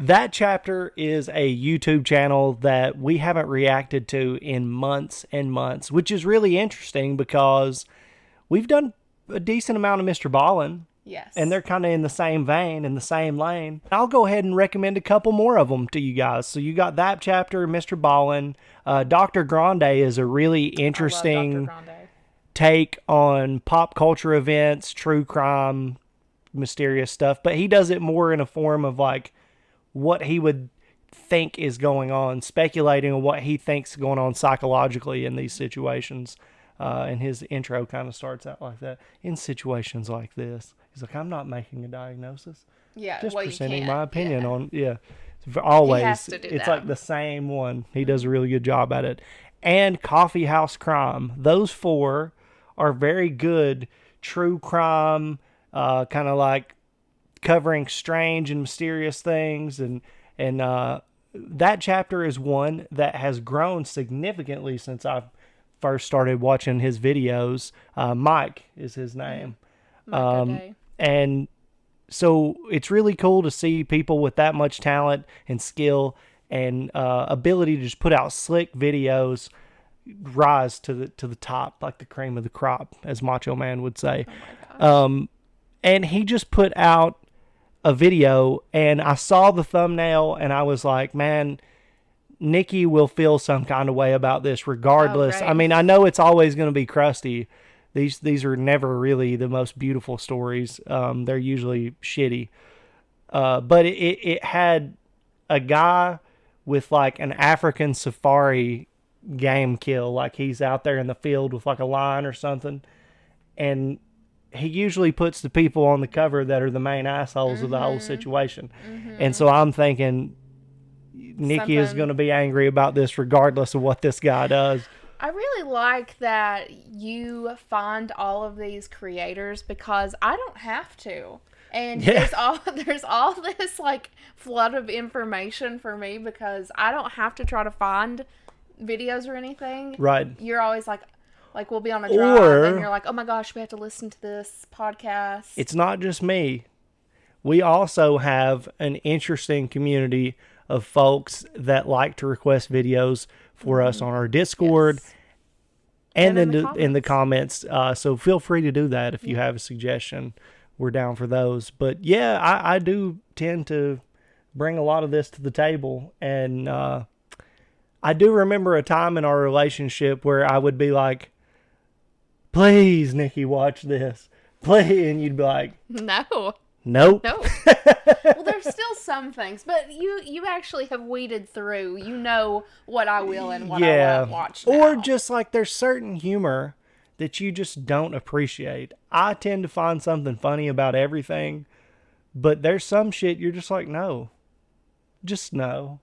That chapter is a YouTube channel that we haven't reacted to in months and months, which is really interesting because we've done a decent amount of Mr. Ballin. Yes. And they're kind of in the same vein, in the same lane. I'll go ahead and recommend a couple more of them to you guys. So you got that chapter, Mr. Ballin. Dr. Grande is a really interesting take on pop culture events, true crime, mysterious stuff. But he does it more in a form of like what he would think is going on, speculating on what he thinks is going on psychologically in these situations. And his intro kind of starts out like that. In situations like this, he's like, I'm not making a diagnosis. Yeah, just well, presenting my opinion on, always. He has to do it's that. like the same one. He does a really good job at it. And Coffee House Crime. Those four are very good true crime, kind of like covering strange and mysterious things. And that chapter is one that has grown significantly since I've first started watching his videos. Mike is his name. And so it's really cool to see people with that much talent and skill and ability to just put out slick videos rise to the top, like the cream of the crop, as Macho Man would say. And he just put out a video, and I saw the thumbnail, and I was like, man, Nikki will feel some kind of way about this regardless. Oh, right. I mean, I know it's always going to be crusty. These are never really the most beautiful stories. They're usually shitty. But it had a guy with like an African safari game kill. Like he's out there in the field with like a lion or something. And he usually puts the people on the cover that are the main assholes of the whole situation. And so I'm thinking Nikki is going to be angry about this regardless of what this guy does. I really like that you find all of these creators because I don't have to. And there's all this like flood of information for me because I don't have to try to find videos or anything. Right. You're always like we'll be on a drive and you're like, oh my gosh, we have to listen to this podcast. It's not just me. We also have an interesting community of folks that like to request videos for us on our Discord and then in the comments. So feel free to do that if you have a suggestion. We're down for those. But yeah, I do tend to bring a lot of this to the table. And I do remember a time in our relationship where I would be like, please, Nikki, watch this. Please. And you'd be like, no. Nope. No. Well, there's still some things, but you actually have weeded through. You know what I will and what I won't watch now. Or just like there's certain humor that you just don't appreciate. I tend to find something funny about everything, but there's some shit you're just like, no. Just no.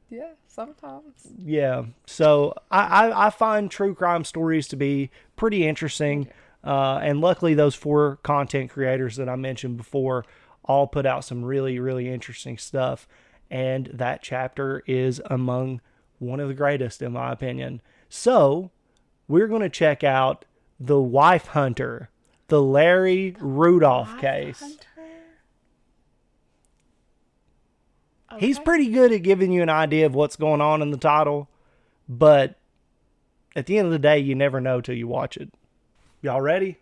Yeah, sometimes. Yeah. So I find true crime stories to be pretty interesting. And luckily those four content creators that I mentioned before all put out some really, really interesting stuff. And that chapter is among one of the greatest in my opinion. So we're going to check out The Wife Hunter, the Larry Rudolph case. Okay. He's pretty good at giving you an idea of what's going on in the title, but at the end of the day, you never know till you watch it. Y'all ready?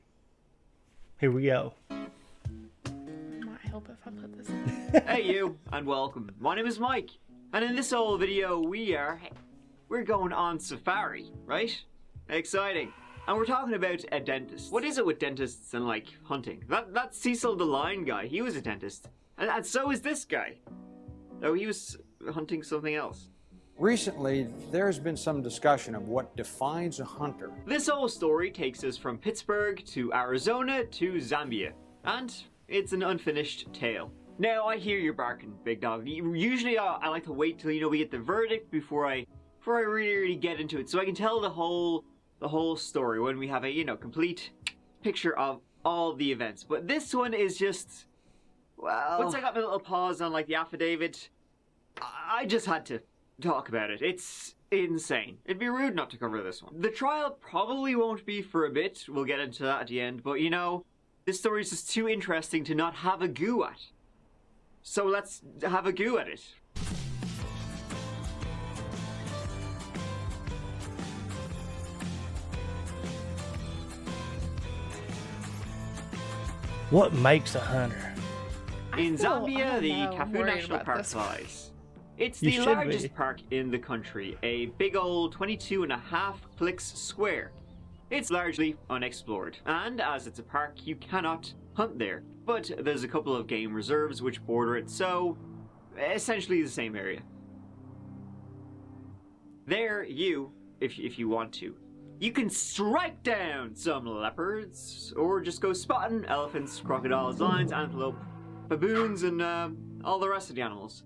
Here we go. Might help if I put this in. Hey you, and welcome. My name is Mike, and in this whole video we're going on safari, right? Exciting. And we're talking about a dentist. What is it with dentists and like hunting? That's Cecil the Lion guy, he was a dentist. And so is this guy. Though he was hunting something else. Recently, there's been some discussion of what defines a hunter. This whole story takes us from Pittsburgh to Arizona to Zambia, and it's an unfinished tale. Now, I hear you're barking, big dog. Usually, I like to wait till we get the verdict before I really get into it, so I can tell the whole story when we have a complete picture of all the events. But this one is just, well, once I got my little pause on like the affidavit, I just had to talk about it. It's insane. It'd be rude not to cover this one. The trial probably won't be for a bit. We'll get into that at the end. But this story is just too interesting to not have a go at. So let's have a go at it. What makes a hunter? In Zambia, the I'm Kafu worried National about Park this one. lies. It's You the should largest be. park in the country, a big old 22.5 clicks square. It's largely unexplored, and as it's a park, you cannot hunt there. But there's a couple of game reserves which border it, so essentially the same area. There, if you want to, you can strike down some leopards, or just go spotting elephants, crocodiles, lions, antelope, baboons, and all the rest of the animals.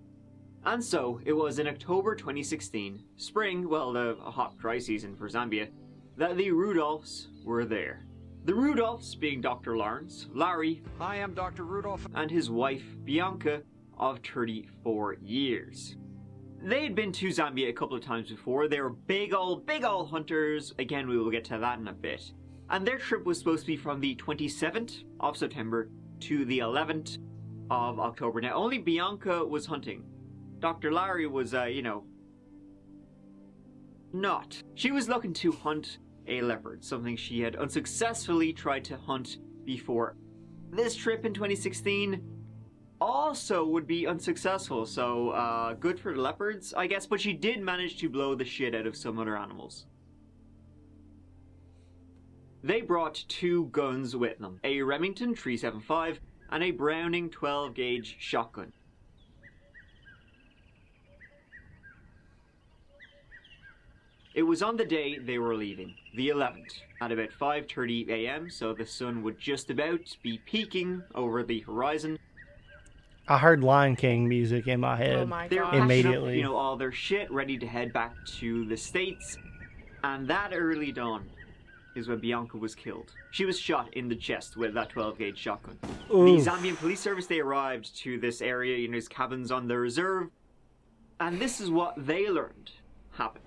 And so, it was in October 2016, spring, well, the hot, dry season for Zambia, that the Rudolphs were there. The Rudolphs being Dr. Lawrence, Larry, Hi, I'm Dr. Rudolph. and his wife, Bianca, of 34 years. They had been to Zambia a couple of times before. They were big old hunters. Again, we will get to that in a bit. And their trip was supposed to be from the 27th of September to the 11th of October. Now, only Bianca was hunting. Dr. Larry was, not. She was looking to hunt a leopard, something she had unsuccessfully tried to hunt before. This trip in 2016 also would be unsuccessful, so good for the leopards, I guess, but she did manage to blow the shit out of some other animals. They brought 2 guns with them, a Remington 375 and a Browning 12-gauge shotgun. It was on the day they were leaving, the 11th, at about 5:30 a.m., so the sun would just about be peeking over the horizon. I heard Lion King music in my head. Oh my They were gosh. packing Immediately. up, all their shit, ready to head back to the States. And that early dawn is when Bianca was killed. She was shot in the chest with that 12-gauge shotgun. Oof. The Zambian police service, they arrived to this area, his cabins on the reserve. And this is what they learned happened.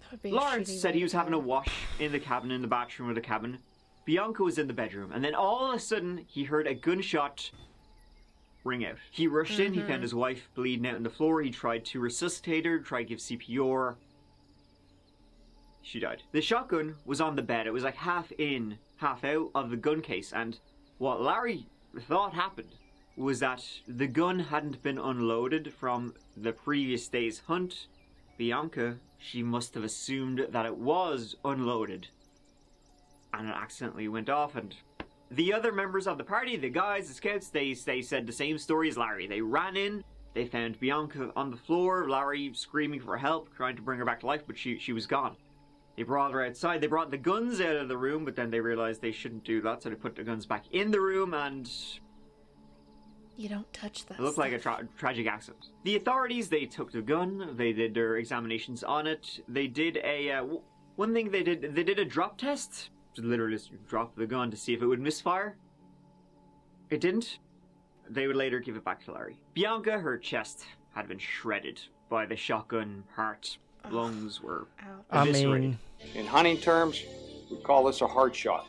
That would be a Lawrence shitty said he way was to having a go. wash in the cabin, in the bathroom of the cabin. Bianca was in the bedroom, and then all of a sudden, he heard a gunshot ring out. He rushed in, he found his wife bleeding out on the floor, he tried to resuscitate her, tried to give CPR. She died. The shotgun was on the bed, it was like half in, half out of the gun case, and what Larry thought happened was that the gun hadn't been unloaded from the previous day's hunt. Bianca, she must have assumed that it was unloaded, and it accidentally went off. And the other members of the party, the guys, the scouts, they said the same story as Larry. They ran in, they found Bianca on the floor, Larry screaming for help, trying to bring her back to life, but she was gone. They brought her outside, they brought the guns out of the room, but then they realized they shouldn't do that, so they put the guns back in the room, and You don't touch that. it looked like a tragic accident. The authorities, they took the gun, they did their examinations on it, they did a, one thing they did a drop test. Literally just drop the gun to see if it would misfire. It didn't. They would later give it back to Larry. Bianca, her chest had been shredded by the shotgun. Heart, lungs were Ouch. I eviscerated. mean, In hunting terms, we call this a hard shot.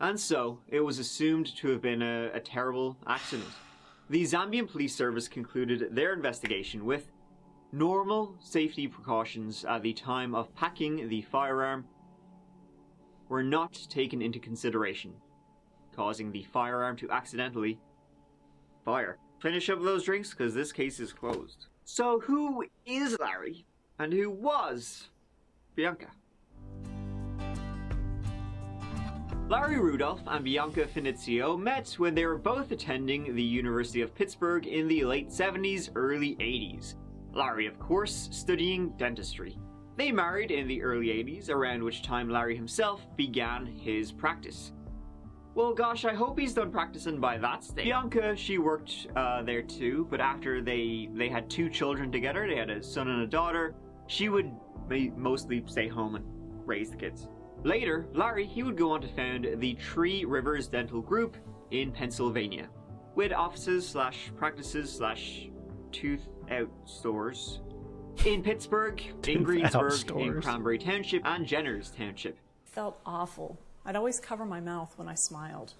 And so, it was assumed to have been a terrible accident. The Zambian police service concluded their investigation with normal safety precautions at the time of packing the firearm were not taken into consideration, causing the firearm to accidentally fire. Finish up those drinks, because this case is closed. So who is Larry? And who was Bianca? Larry Rudolph and Bianca Finizio met when they were both attending the University of Pittsburgh in the late 70s, early 80s. Larry, of course, studying dentistry. They married in the early 80s, around which time Larry himself began his practice. Well, gosh, I hope he's done practicing by that stage. Bianca, she worked there too, but after they had 2 children together, they had a son and a daughter, she would mostly stay home and raise the kids. Later, Larry, he would go on to found the Three Rivers Dental Group in Pennsylvania, with offices / practices / tooth out stores in Pittsburgh, in Tooth out Greensburg, in stores. Cranberry Township, and Jenners Township. Felt awful I'd always cover my mouth when I smiled.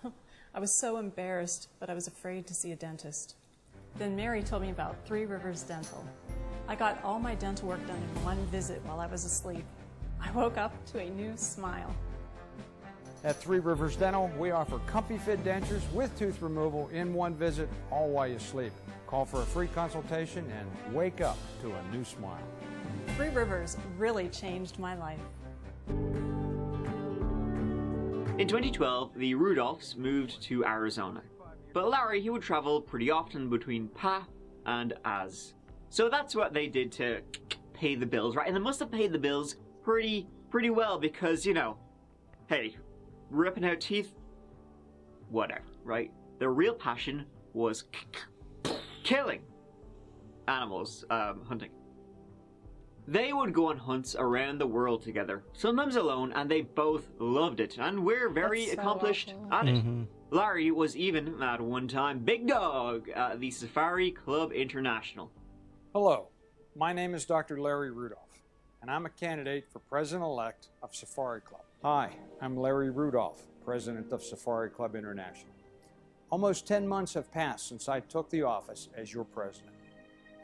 I was so embarrassed, but I was afraid to see a dentist. Then Mary told me about Three Rivers Dental. I got all my dental work done in one visit while I was asleep. I woke up to a new smile. At Three Rivers Dental, we offer comfy fit dentures with tooth removal in one visit, all while you sleep. Call for a free consultation and wake up to a new smile. Three Rivers really changed my life. In 2012, the Rudolphs moved to Arizona, but Larry, he would travel pretty often between Pa and Az. So that's what they did to pay the bills, right? And they must have paid the bills pretty well because, you know, hey, ripping out teeth, whatever, right? Their real passion was killing animals, hunting. They would go on hunts around the world together, sometimes alone, and they both loved it, and we're very That's so accomplished awful. at it. Larry was even, at one time, big dog at the Safari Club International. Hello, my name is Dr. Larry Rudolph, and I'm a candidate for President-elect of Safari Club. Hi, I'm Larry Rudolph, President of Safari Club International. Almost 10 months have passed since I took the office as your president.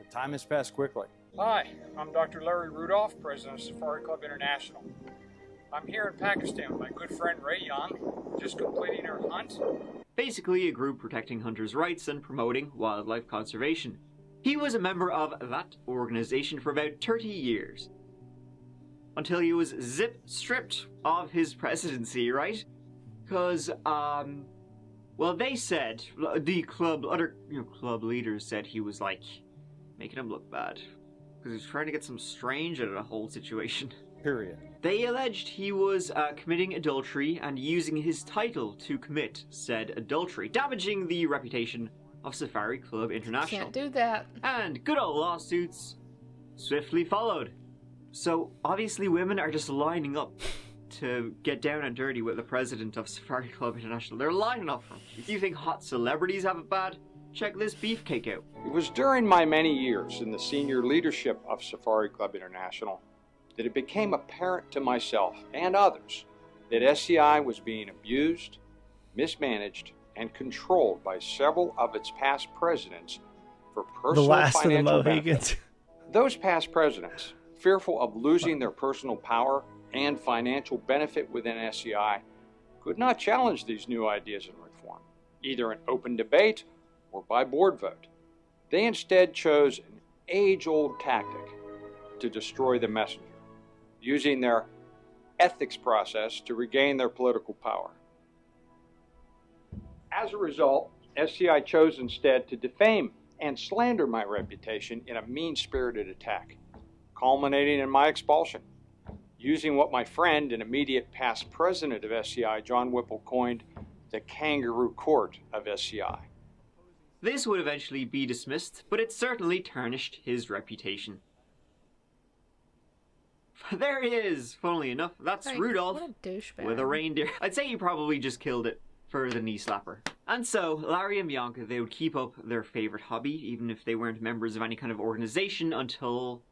The time has passed quickly. Hi, I'm Dr. Larry Rudolph, President of Safari Club International. I'm here in Pakistan with my good friend Ray Young, just completing her hunt. Basically a group protecting hunters' rights and promoting wildlife conservation. He was a member of that organization for about 30 years. Until he was stripped of his presidency, right? Because, well, they said, the other club leaders said he was, like, making him look bad. Because he was trying to get some strange out of the whole situation. Period. They alleged he was committing adultery and using his title to commit said adultery, damaging the reputation of Safari Club International. Can't do that. And good old lawsuits swiftly followed. So obviously women are just lining up to get down and dirty with the president of Safari Club International. They're lining up for him. If you think hot celebrities have it bad, check this beefcake out. It was during my many years in the senior leadership of Safari Club International that it became apparent to myself and others that SCI was being abused, mismanaged, and controlled by several of its past presidents for The personal last of the financial Mohicans. benefit. Those past presidents, fearful of losing their personal power and financial benefit within SCI, could not challenge these new ideas in reform, either in open debate or by board vote. They instead chose an age-old tactic to destroy the messenger, using their ethics process to regain their political power. As a result, SCI chose instead to defame and slander my reputation in a mean-spirited attack, culminating in my expulsion, using what my friend and immediate past president of SCI, John Whipple, coined the kangaroo court of SCI. This would eventually be dismissed, but it certainly tarnished his reputation. There he is! Funnily enough, that's Like, Rudolph what a douchebag. with a reindeer. I'd say he probably just killed it for the knee slapper. And so, Larry and Bianca, they would keep up their favorite hobby, even if they weren't members of any kind of organization, until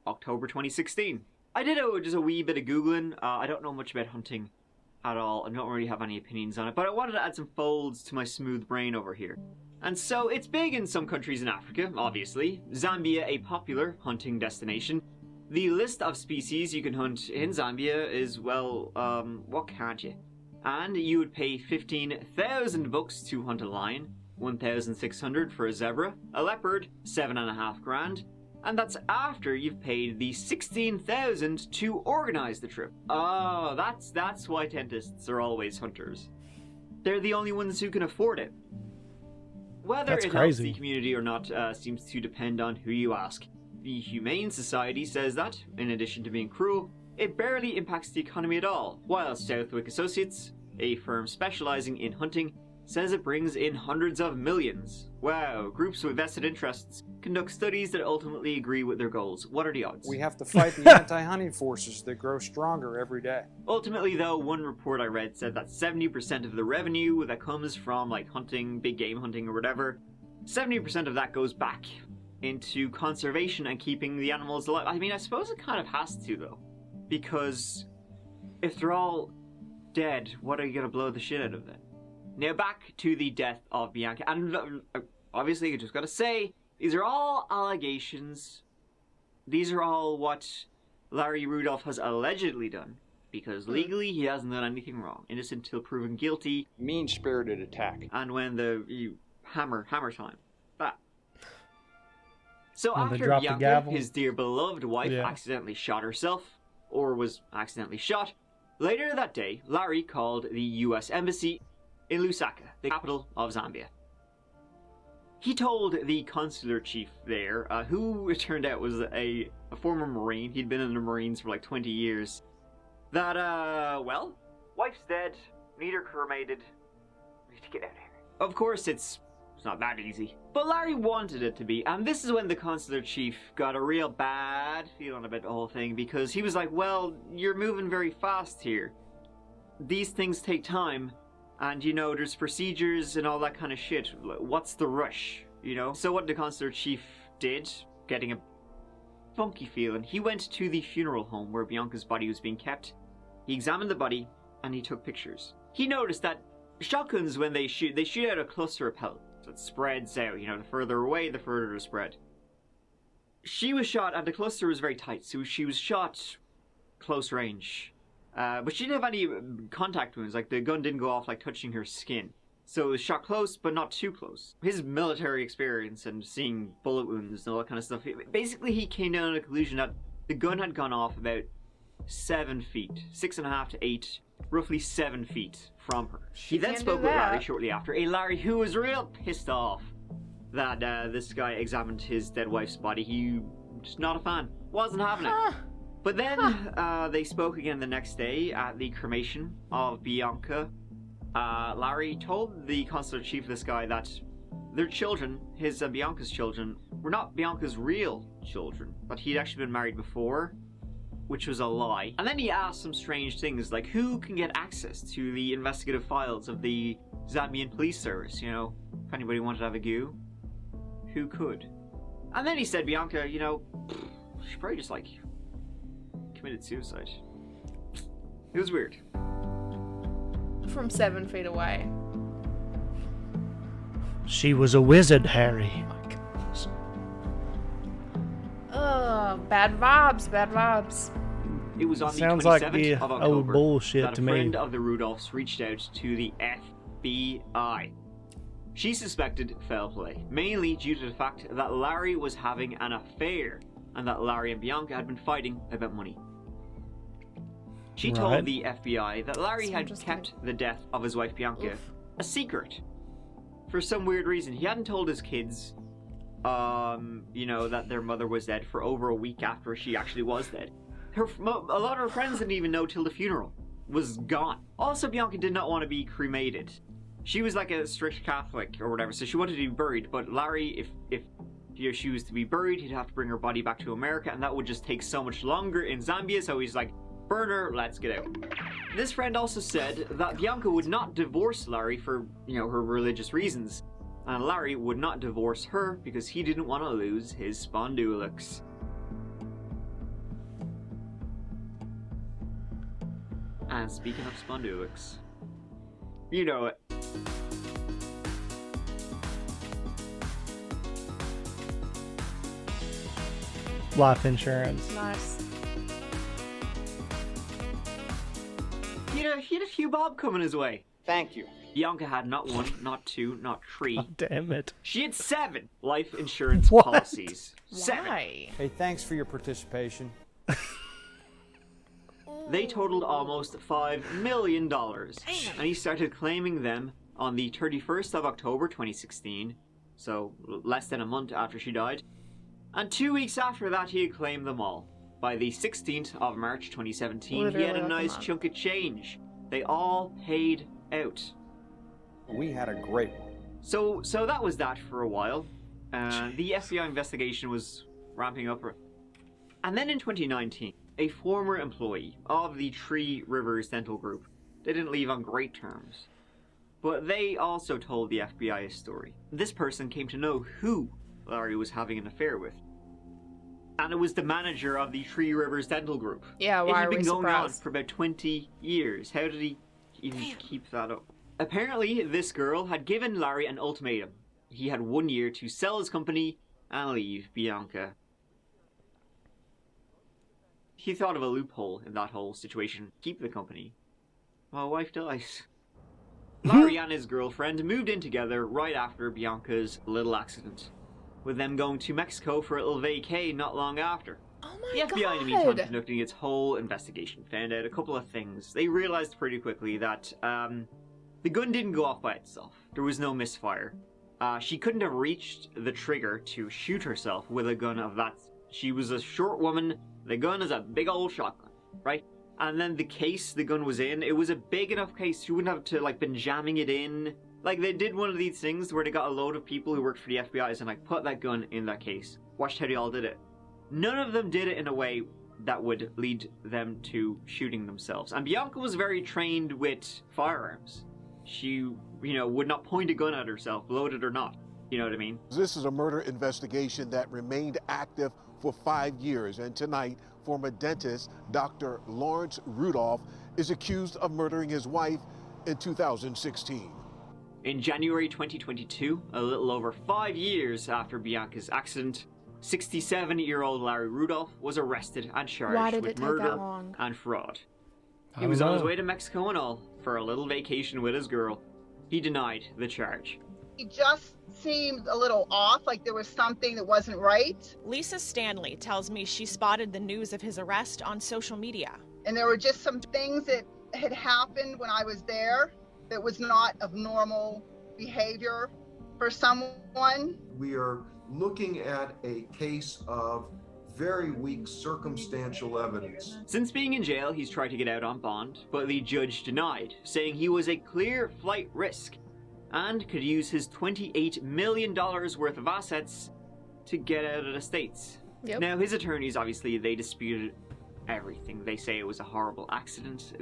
October 2016. I did just a wee bit of Googling. I don't know much about hunting at all. I don't really have any opinions on it, but I wanted to add some folds to my smooth brain over here. And so, it's big in some countries in Africa, obviously. Zambia, a popular hunting destination. The list of species you can hunt in Zambia is, well, what can't you? And you would pay 15,000 bucks to hunt a lion, 1,600 for a zebra, a leopard, 7.5 grand, and that's after you've paid the 16,000 to organize the trip. Oh, that's why dentists are always hunters. They're the only ones who can afford it. Whether That's it helps crazy. the community or not seems to depend on who you ask. The Humane Society says that, in addition to being cruel, it barely impacts the economy at all, while Southwick Associates, a firm specializing in hunting, says it brings in hundreds of millions. Wow, groups with vested interests conduct studies that ultimately agree with their goals. What are the odds? We have to fight the anti-hunting forces that grow stronger every day. Ultimately, though, one report I read said that 70% of the revenue that comes from, like, hunting, big game hunting or whatever, 70% of that goes back into conservation and keeping the animals alive. I mean, I suppose it kind of has to, though. Because if they're all dead, what are you gonna blow the shit out of then? Now back to the death of Bianca. And obviously, you just gotta say, these are all allegations. These are all what Larry Rudolph has allegedly done. Because legally, he hasn't done anything wrong. Innocent till proven guilty. Mean-spirited attack. And when hammer time. That. So When they after drop the Bianca, gavel. his dear beloved wife, Yeah. accidentally shot herself, or was accidentally shot, later that day, Larry called the US Embassy in Lusaka, the capital of Zambia. He told the consular chief there, who it turned out was a former Marine, he'd been in the Marines for like 20 years, that, well, wife's dead, need her cremated, we need to get out of here. Of course, it's not that easy. But Larry wanted it to be, and this is when the consular chief got a real bad feeling about the whole thing, because he was like, well, you're moving very fast here. These things take time, and you know, there's procedures and all that kind of shit. What's the rush, you know? So what the consular chief did, getting a funky feeling, he went to the funeral home where Bianca's body was being kept. He examined the body, and he took pictures. He noticed that shotguns, when they shoot out a cluster of pellets. So it spreads out, you know, the further away, the further it spread. She was shot, and the cluster was very tight, so she was shot close range. But she didn't have any contact wounds, like the gun didn't go off like touching her skin. So it was shot close, but not too close. His military experience and seeing bullet wounds and all that kind of stuff, basically he came down to the conclusion that the gun had gone off about 7 feet, 6.5 to 8, roughly 7 feet from her. He then spoke with Larry shortly after, a Larry who was real pissed off that this guy examined his dead wife's body. He just not a fan, wasn't having it. But then they spoke again the next day at the cremation of Bianca. Larry told the consular chief, this guy, that their children, his and Bianca's children, were not Bianca's real children, but he'd actually been married before, which was a lie. And then he asked some strange things, like who can get access to the investigative files of the Zambian police service, you know, if anybody wanted to have a go, who could? And then he said Bianca, you know, she probably just like committed suicide. It was weird. From 7 feet away. She was a wizard, Harry. Ugh, bad vibes, bad vibes. It was on Sounds the 27th like the of old October bullshit that to a me. friend of the Rudolphs reached out to the FBI. She suspected foul play, mainly due to the fact that Larry was having an affair and that Larry and Bianca had been fighting about money. She told the FBI that Larry had kept the death of his wife Bianca a secret. For some weird reason, he hadn't told his kids, you know, that their mother was dead for over a week after she actually was dead. A lot of her friends didn't even know till the funeral was gone. Also, Bianca did not want to be cremated. She was like a strict Catholic or whatever, so she wanted to be buried. But Larry, if she was to be buried, he'd have to bring her body back to America, and that would just take so much longer in Zambia. So he's like, burn her, let's get out. This friend also said that Bianca would not divorce Larry for, you know, her religious reasons, and Larry would not divorce her because he didn't want to lose his spondylix. And speaking of spondylix, you know it. Life insurance. Nice. He had a few bob coming his way. Thank you. Bianca had not one, not two, not three. Oh, damn it. She had 7 life insurance What? policies. 7. Why? Hey, thanks for your participation. They totaled almost $5 million. And he started claiming them on the 31st of October 2016, so less than a month after she died. And 2 weeks after that, he had claimed them all. By the 16th of March 2017, he had a nice chunk of change. They all paid out. We had a great one. So that was that for a while. The FBI investigation was ramping up. And then in 2019, a former employee of the Three Rivers Dental Group, they didn't leave on great terms, but they also told the FBI a story. This person came to know who Larry was having an affair with. And it was the manager of the Three Rivers Dental Group. Yeah, why it had are been we going on surprised? for about 20 years. How did he even keep that up. Apparently, this girl had given Larry an ultimatum. He had 1 year to sell his company and leave Bianca. He thought of a loophole in that whole situation. Keep the company. My wife dies. Larry and his girlfriend moved in together right after Bianca's little accident, with them going to Mexico for a little vacay not long after. Oh my The FBI, god. in the meantime, conducting its whole investigation, found out a couple of things. They realized pretty quickly that the gun didn't go off by itself. There was no misfire. She couldn't have reached the trigger to shoot herself with a gun of that. She was a short woman. The gun is a big old shotgun, right? And then the case the gun was in, it was a big enough case. You wouldn't have to, like, been jamming it in. Like, they did one of these things where they got a load of people who worked for the FBI and, like, put that gun in that case. Watched how they all did it. None of them did it in a way that would lead them to shooting themselves. And Bianca was very trained with firearms. She, would not point a gun at herself, loaded or not. You know what I mean? This is a murder investigation that remained active for 5 years, and tonight, former dentist Dr. Lawrence Rudolph is accused of murdering his wife in 2016. In January 2022, a little over 5 years after Bianca's accident, 67-year-old Larry Rudolph was arrested and Why charged did with it take murder that long? and fraud. I He was don't on his know. way to Mexico and all for a little vacation with his girl. He denied the charge. He just seemed a little off, like there was something that wasn't right. Lisa Stanley tells me she spotted the news of his arrest on social media. And there were just some things that had happened when I was there that was not of normal behavior for someone. We are looking at a case of very weak circumstantial evidence. Since being in jail, he's tried to get out on bond, but the judge denied, saying he was a clear flight risk and could use his $28 million worth of assets to get out of the States. Yep. Now, his attorneys, obviously, they disputed everything. They say it was a horrible accident.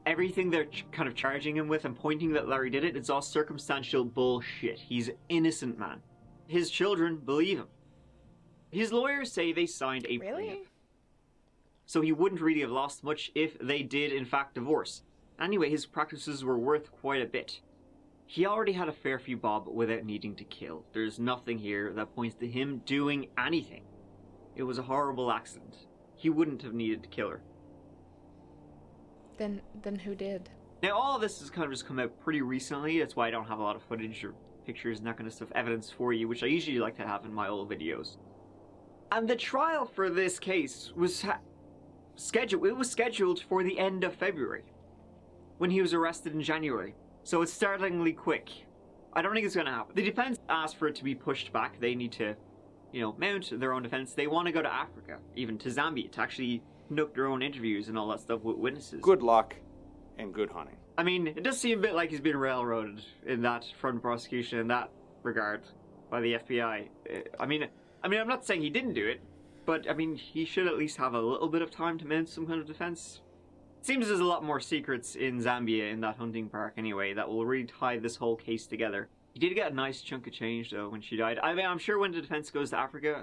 Everything they're kind of charging him with and pointing that Larry did it, it's all circumstantial bullshit. He's an innocent man. His children believe him. His lawyers say they signed a Really? prenup, so he wouldn't really have lost much if they did in fact divorce. Anyway, his practices were worth quite a bit. He already had a fair few bob without needing to kill. There's nothing here that points to him doing anything. It was a horrible accident. He wouldn't have needed to kill her. Then who did? Now, all of this has kind of just come out pretty recently. That's why I don't have a lot of footage or pictures and that kind of stuff, evidence for you, which I usually like to have in my old videos. And the trial for this case was scheduled. It was scheduled for the end of February, when he was arrested in January. So it's startlingly quick. I don't think it's going to happen. The defense asked for it to be pushed back. They need to, mount their own defense. They want to go to Africa, even to Zambia, to actually conduct their own interviews and all that stuff with witnesses. Good luck and good hunting. I mean, it does seem a bit like he's been railroaded in that front prosecution in that regard by the FBI. I mean, I'm not saying he didn't do it, but I mean, he should at least have a little bit of time to mount some kind of defense. Seems there's a lot more secrets in Zambia in that hunting park anyway that will really tie this whole case together. He did get a nice chunk of change though when she died. I mean, I'm sure when the defense goes to Africa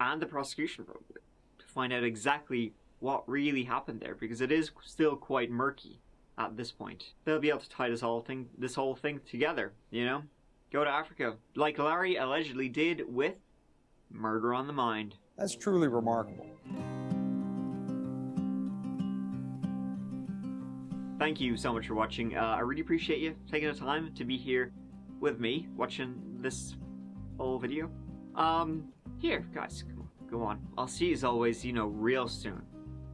and the prosecution probably to find out exactly what really happened there, because it is still quite murky at this point. They'll be able to tie this whole thing together, Go to Africa, like Larry allegedly did with Murder on the Mind. That's truly remarkable. Thank you so much for watching. I really appreciate you taking the time to be here with me, watching this whole video. Here, guys, go on. I'll see you as always, real soon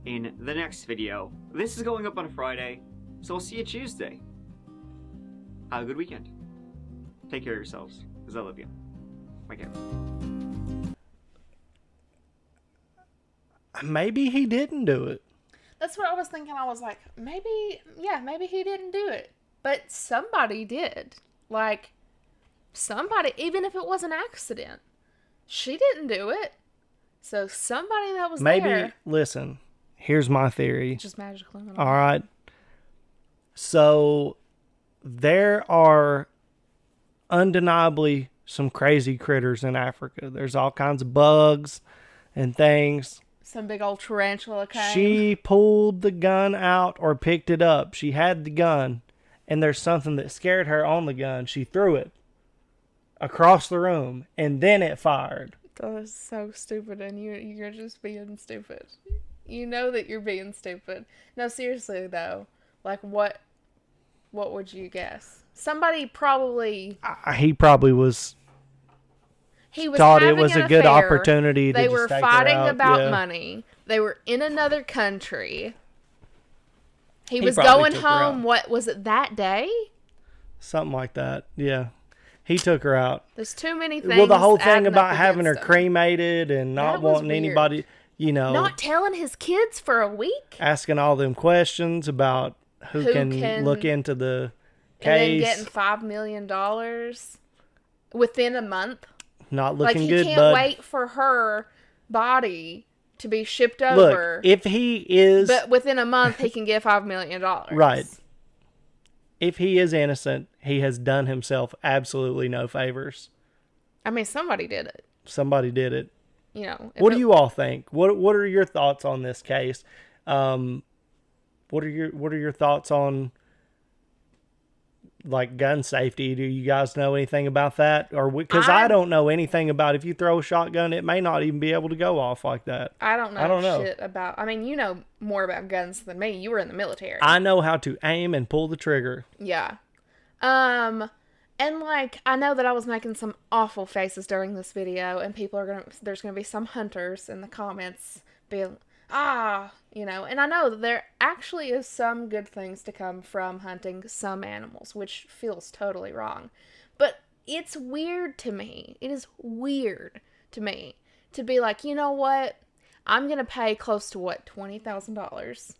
in the next video. This is going up on a Friday, so I'll see you Tuesday. Have a good weekend. Take care of yourselves, because I love you. Bye, out. Maybe he didn't do it. That's what I was thinking. I was like, maybe he didn't do it. But somebody did. Like, somebody, even if it was an accident. She didn't do it. So somebody that was there. Listen, here's my theory. Just magically. All right. So, there are undeniably some crazy critters in Africa. There's all kinds of bugs and things. Some big old tarantula came. She pulled the gun out or picked it up. She had the gun, and there's something that scared her on the gun. She threw it across the room, and then it fired. That was so stupid, and you're just being stupid. You know that you're being stupid. No, seriously though, like what would you guess? Somebody probably. He probably was. He was thought it having was an a good affair. opportunity to They just were take her fighting out. about money. They were in another country. He was probably going took her home. out. What was it that day? Something like that. Yeah. He took her out. There's too many things. Well, the whole thing adding about up having her against him. cremated and not That was wanting weird. anybody, Not telling his kids for a week. asking all them questions about who can look into the And then case. getting $5 million within a month. Not Like, looking he good, can't bud. wait for her body to be shipped over. Look, if he is... But within a month, he can get $5 million. Right. If he is innocent, he has done himself absolutely no favors. I mean, somebody did it. Somebody did it. You know. What do you all think? What are your thoughts on this case? What are your thoughts on like gun safety? Do you guys know anything about that? Or because I don't know anything about if you throw a shotgun, it may not even be able to go off like that. I don't know shit about. I mean, you know more about guns than me. You were in the military. I know how to aim and pull the trigger. Yeah. And like, I know that I was making some awful faces during this video, and there's gonna be some hunters in the comments being, you know, and I know that there actually is some good things to come from hunting some animals, which feels totally wrong. But it's weird to me. It is weird to me to be like, you know what? I'm gonna pay close to $20,000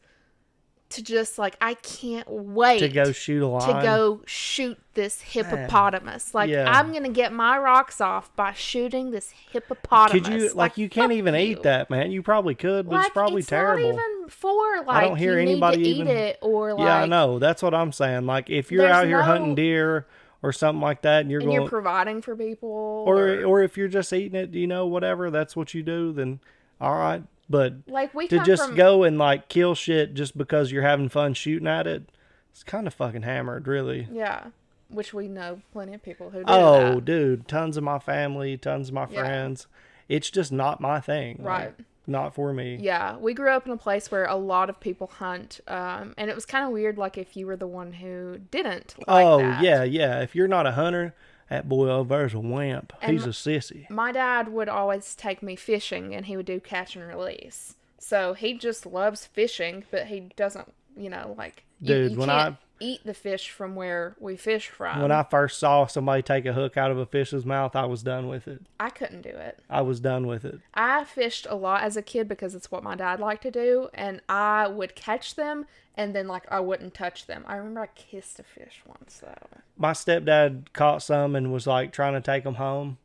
to just like, I can't wait to go shoot a lion. To go shoot this hippopotamus. Like, I'm going to get my rocks off by shooting this hippopotamus. Could you, like you can't even eat that, man. You probably could, but it's probably terrible. It's not even for, like, I don't hear anybody need to eat it or, like... Yeah, I know. That's what I'm saying. Like, if you're out here hunting deer or something like that, and you're providing for people. Or if you're just eating it, you know, whatever, that's what you do, then all right. But like to just go and like kill shit just because you're having fun shooting at it, it's kind of fucking hammered, really. Yeah, which we know plenty of people who do that. Dude, tons of my family, tons of my friends. It's just not my thing. Right. Like, not for me. Yeah, we grew up in a place where a lot of people hunt, and it was kind of weird, like if you were the one who didn't like that. Yeah. If you're not a hunter, that boy over there's a wimp. He's a sissy. My dad would always take me fishing, and he would do catch and release. So he just loves fishing, but he doesn't, you know, like... Dude, you can't eat the fish from where we fish from. When I first saw somebody take a hook out of a fish's mouth, I was done with it. I couldn't do it. I was done with it. I fished a lot as a kid because it's what my dad liked to do, and I would catch them, and then, like, I wouldn't touch them. I remember I kissed a fish once, though. My stepdad caught some and was, like, trying to take them home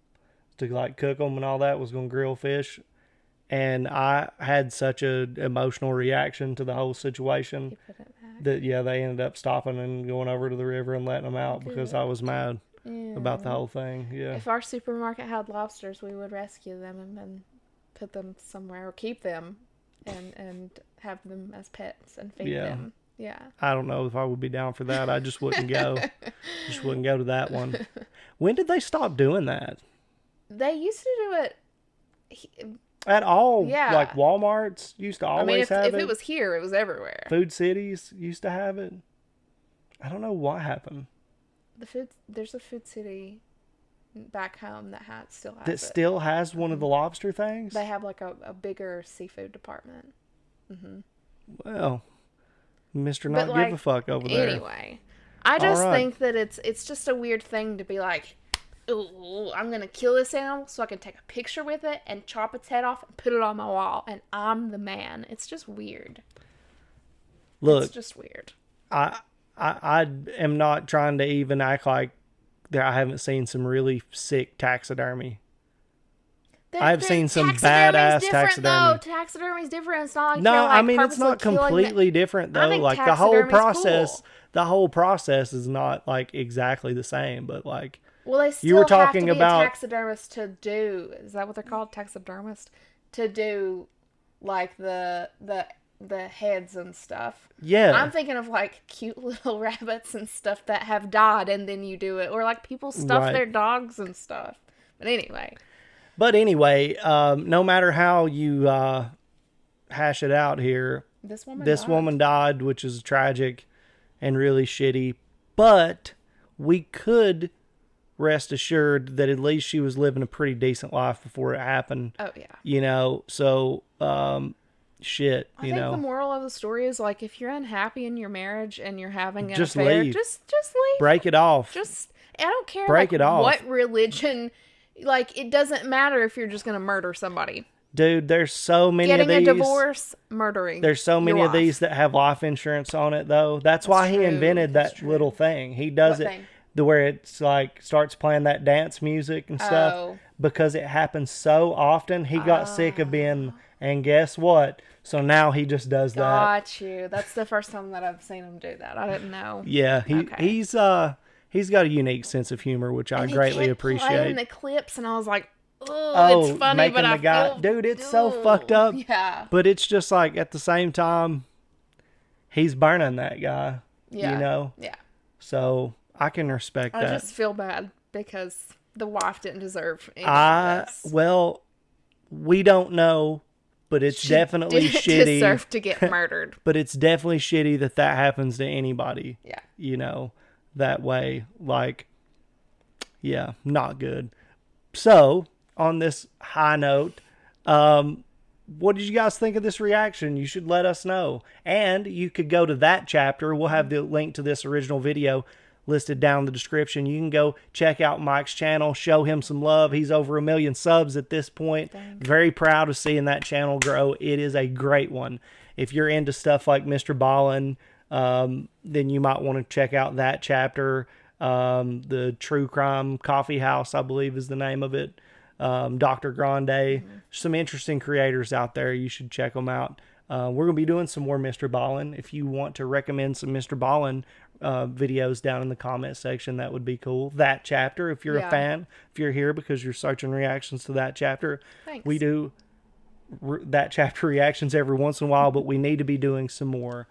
to, like, cook them and all that, was going to grill fish. And I had such an emotional reaction to the whole situation that, they ended up stopping and going over to the river and letting them out because I was mad about the whole thing. Yeah. If our supermarket had lobsters, we would rescue them and then put them somewhere or keep them and have them as pets and feed them. Yeah. I don't know if I would be down for that. I just wouldn't go. Just wouldn't go to that one. When did they stop doing that? They used to do it... At all, like Walmart's used to always have it. If it was here, it was everywhere. Food Cities used to have it. I don't know what happened. There's a Food City back home that still has that it. Still has one of the lobster things. They have like a bigger seafood department. Mm-hmm. Well, Mr. Not give a fuck over there. Anyway, I just think that it's just a weird thing to be like, ooh, I'm going to kill this animal so I can take a picture with it and chop its head off and put it on my wall, and I'm the man. It's just weird. Look, it's just weird. I am not trying to even act like that I haven't seen some really sick taxidermy. I've seen some badass taxidermy. Taxidermy's different. It's not like no, I mean it's not completely different though. Like the whole process, the whole process is not like exactly the same, but like. Well, they still have to be a taxidermist to do... Is that what they're called? Taxidermist? To do like the heads and stuff. Yeah. I'm thinking of like cute little rabbits and stuff that have died, and then you do it, or like people stuff their dogs and stuff. But anyway, no matter how you hash it out here, this woman died, which is tragic and really shitty. But we could rest assured that at least she was living a pretty decent life before it happened. Oh yeah. You know, so shit. I think the moral of the story is like if you're unhappy in your marriage and you're having an just affair, leave. Just leave. Break it off. I don't care. Break like, it off. What religion? Like it doesn't matter if you're just gonna murder somebody. Dude, there's so many Getting of these. a divorce, murdering. There's so many of these that have life insurance on it, though. That's why he invented that little thing. He does it where it's like starts playing that dance music and stuff because it happens so often. He got sick of being, and guess what? So now he just does that. Got you. That's the first time that I've seen him do that. I didn't know. Yeah, he's got a unique sense of humor, which I greatly appreciate. Playing the clips, and I was like, oh, it's funny, but I feel... Dude, it's so fucked up. Yeah. But it's just like, at the same time, he's burning that guy. Yeah. You know? Yeah. So, I can respect that. I just feel bad because the wife didn't deserve any of this. Well, we don't know, but it's definitely didn't shitty. Deserve to get murdered. But it's definitely shitty that happens to anybody. Yeah. You know, that way. Like, yeah, not good. So... on this high note, what did you guys think of this reaction? You should let us know. And you could go to that chapter. We'll have the link to this original video listed down in the description. You can go check out Mike's channel, show him some love. He's over 1 million subs at this point. Thanks. Very proud of seeing that channel grow. It is a great one. If you're into stuff like Mr. Ballin, then you might want to check out that chapter. The True Crime Coffee House, I believe is the name of it. Dr. Grande, some interesting creators out there. You should check them out. We're going to be doing some more Mr. Ballin. If you want to recommend some Mr. Ballin videos down in the comment section, that would be cool. That chapter, if you're a fan, if you're here because you're searching reactions to that chapter, Thanks. we do that chapter reactions every once in a while, but we need to be doing some more.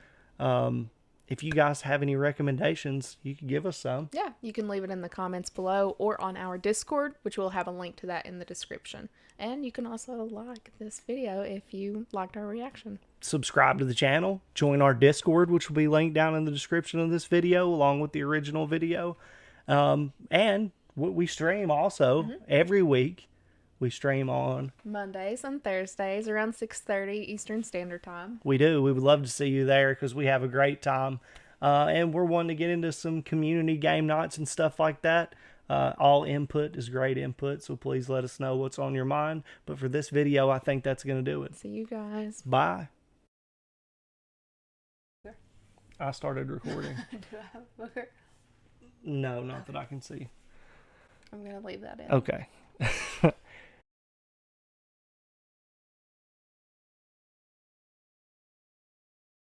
If you guys have any recommendations, you can give us some. Yeah, you can leave it in the comments below or on our Discord, which we'll have a link to that in the description. And you can also like this video if you liked our reaction. Subscribe to the channel. Join our Discord, which will be linked down in the description of this video, along with the original video. And we stream also every week. We stream on Mondays and Thursdays around 6:30 Eastern Standard Time. We do. We would love to see you there because we have a great time. And we're wanting to get into some community game nights and stuff like that. All input is great input, so please let us know what's on your mind. But for this video, I think that's going to do it. See you guys. Bye. I started recording. Do I have a booger? No, not that I can see. I'm going to leave that in. Okay.